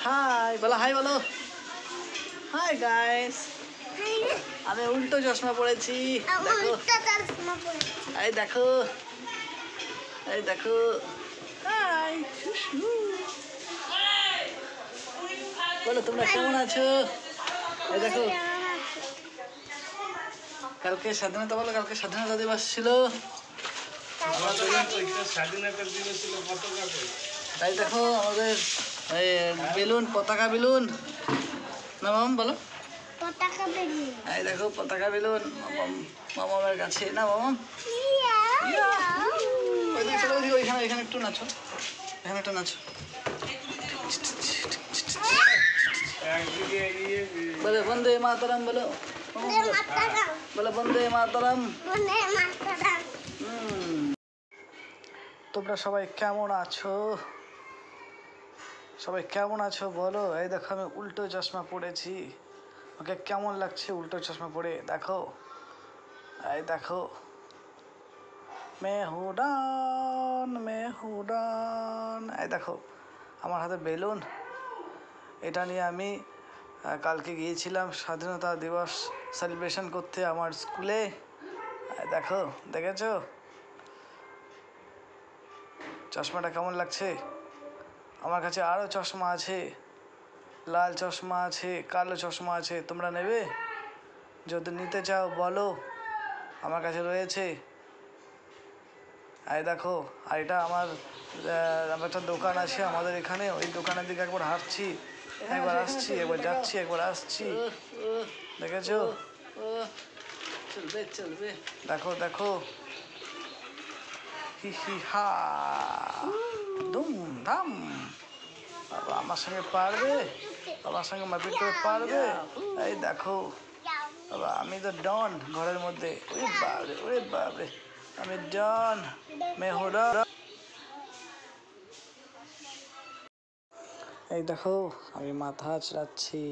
High বলো, high বলো, hi guys. আমি উল্টো চশমা পড়েছি, দেখো এই দেখো, এই দেখো। হাই বলো তোমরা কেমন আছো? এই দেখো, কালকে স্বাধীনতা, বলো কালকে স্বাধীনতা দিবস ছিল। তাই দেখো আমাদের বেলুন, পতাকা বেলুন না মাম, বলো এই দেখো পতাকা বেলুন মামামের কাছে না মামাম। ওইখানে ওইখানে একটু নাচো, এখানে একটু নাচো। বলে বন্দে মাতরম, বলো বলো বন্দে মাতরম। তোমরা সবাই কেমন আছো? সবাই কেমন আছো বলো? এই দেখো আমি উল্টো চশমা পড়েছি, ওকে কেমন লাগছে উল্টো চশমা পরে? দেখো এই দেখো, মেহুডান। এই দেখো আমার হাতে বেলুন, এটা নিয়ে আমি কালকে গিয়েছিলাম স্বাধীনতা দিবস সেলিব্রেশন করতে আমার স্কুলে। দেখো, দেখেছো চশমাটা কেমন লাগছে? আমার কাছে আরও চশমা আছে, লাল চশমা আছে, কালো চশমা আছে, তোমরা নেবে? যদি নিতে চাও বলো, আমার কাছে রয়েছে। এই দেখো, আর এটা আমার একটা দোকান আছে আমাদের এখানে, ওই দোকানের দিকে একবার হাঁটছি, একবার আসছি, একবার যাচ্ছি, একবার আসছি, দেখেছো? চলবে চলবে, দেখো দেখো, হি হি হা, দুম ধাম। বাবা আমার সঙ্গে পারবে? বাবার সঙ্গে মারপিট করে পারবে? এই দেখো বাবা, আমি তো ডন ঘরের মধ্যে। ওরে বাবরে, ওরে বাবরে, আমি ডন মেহুরা। এই দেখো আমি মাথা আঁচড়াচ্ছি,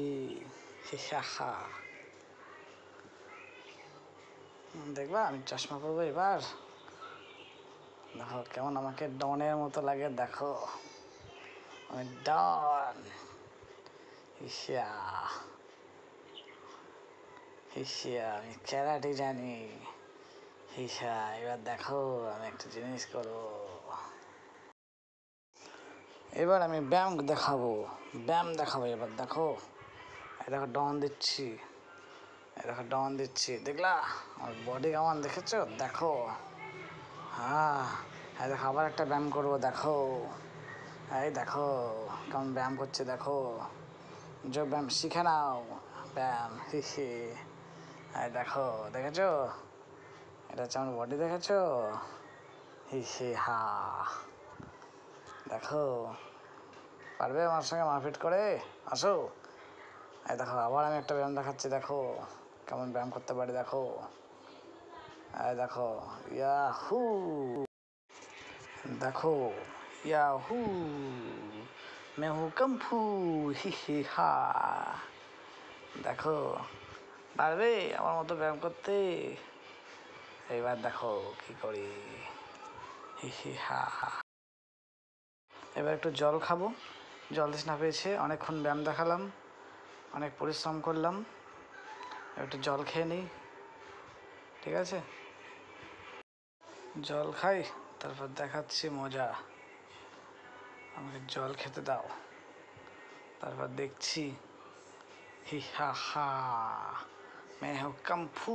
দেখবা আমি চশমা পরবো এবার। দেখো কেমন আমাকে ডনের মতো লাগে, দেখো আমি ডন। আমি ক্যারাটে জানি। এবার দেখো আমি একটা জিনিস করবো, এবার আমি ব্যায়াম দেখাবো, এবার দেখো। এই দেখো ডন দিচ্ছি, এই দেখো ডন দিচ্ছি, দেখলা আমার বডি কেমন দেখেছো? দেখো, হ্যাঁ এই দেখো আবার একটা ব্যায়াম করবো, দেখো এই দেখো কেমন ব্যায়াম করছে, দেখো যোগ ব্যায়াম শিখে নাও, ব্যায়াম। এই দেখো, দেখেছো? এটা হচ্ছে আমার বডি, দেখেছো? হা, দেখো পারবে আমার সঙ্গে মারপিট করে? আসো। এই দেখো আবার আমি একটা ব্যায়াম দেখাচ্ছি, দেখো কেমন ব্যায়াম করতে পারি, দেখো এই দেখো, ইয়াহু, দেখো ইয়াহু, মেহু কম্ফু, হা। দেখো পারবে আমার মতো ব্যায়াম করতে? এইবার দেখো কি করি, হা। এবার একটু জল খাবো, জল তৃষ্ণা পেয়েছে, অনেকক্ষণ ব্যায়াম দেখালাম, অনেক পরিশ্রম করলাম, একটু জল খেয়ে নিই, ঠিক আছে? জল খাই, তারপর দেখাচ্ছি মজা। আমাকে জল খেতে দাও, তারপর দেখছি। হা, মে হো কাম্ফু,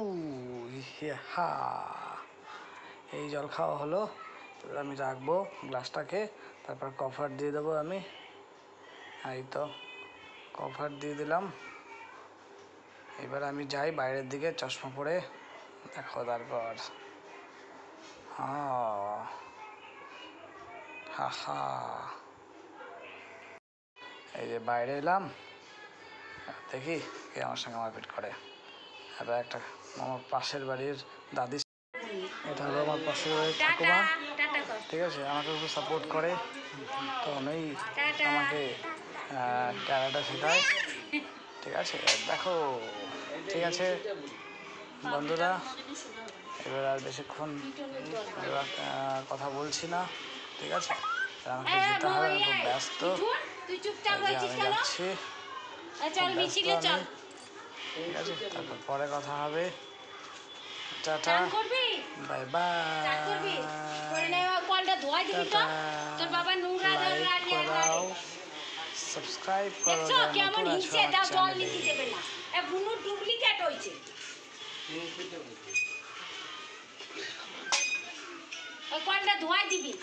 হা। এই জল খাওয়া হলো, এবার আমি রাখবো গ্লাসটাকে, তারপর কভার দিয়ে দেবো আমি। এই তো কভার দিয়ে দিলাম। এবার আমি যাই বাইরের দিকে চশমা পরে, দেখো তারপর হা। এই যে বাইরে এলাম, দেখি কে আমার সঙ্গে মারপিট করে। এবার একটা আমার পাশের বাড়ির দাদি, এটা হলো আমার পাশের বাড়ির ঠাকুমা, ঠিক আছে? আমাকে খুব সাপোর্ট করে, তো আমি আমাকে ক্যারাটে শেখায়, ঠিক আছে? দেখো, ঠিক আছে বন্ধুরা, এবার আর বেশিক্ষণ কথা বলছি না, ঠিক আছে? আমাকে যেতে হবে, আমি খুব ব্যস্ত। তুই চুপচাপ আমি রয়েছিস কেন? যাচ্ছি, চল ব্যস্ত মিছিলে চল। আমি। ঠিক আছে, তারপর পরে কথা হবে। টাটা, চান করবি? বাই চান করবি? করে বাই। নে, কলটা ধোয়াই দিবি তো। টাটা, তোর বাবা নোংরা লাইক রাখলে করে দাও, সাবস্ক্রাইব করো দেখছো যারা কেমন নতুন আছো হিংসে, আমার তাও জল চ্যানেলে। নিতে দেবে না। এ বুনুর ডুপ্লিকেট হয়েছে। ওই কলটা ধোয়াই দিবি।